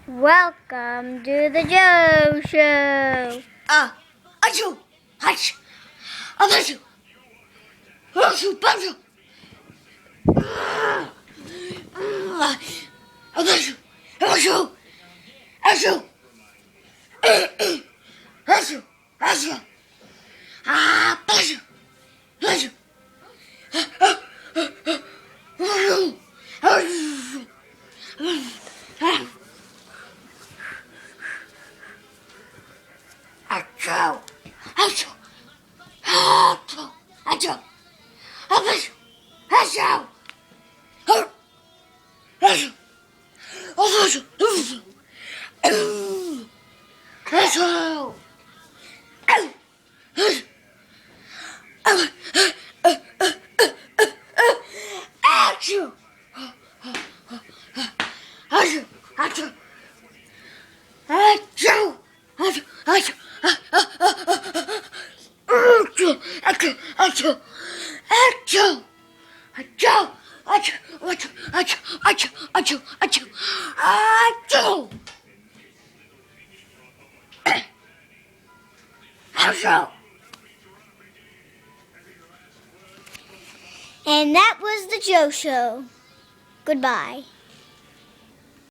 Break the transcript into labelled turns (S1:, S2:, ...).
S1: Welcome to the Joe Show.
S2: Achoo! Hach! Achoo! Achoo! Achoo! Achoo! Achoo! Achoo! Achoo! Achoo! Ah! Achoo! Achoo! Achoo! Achoo! Achoo! Achoo! Achoo! Achoo! Achoo! Achoo! Achoo!
S1: And that was the Joe Show. Goodbye.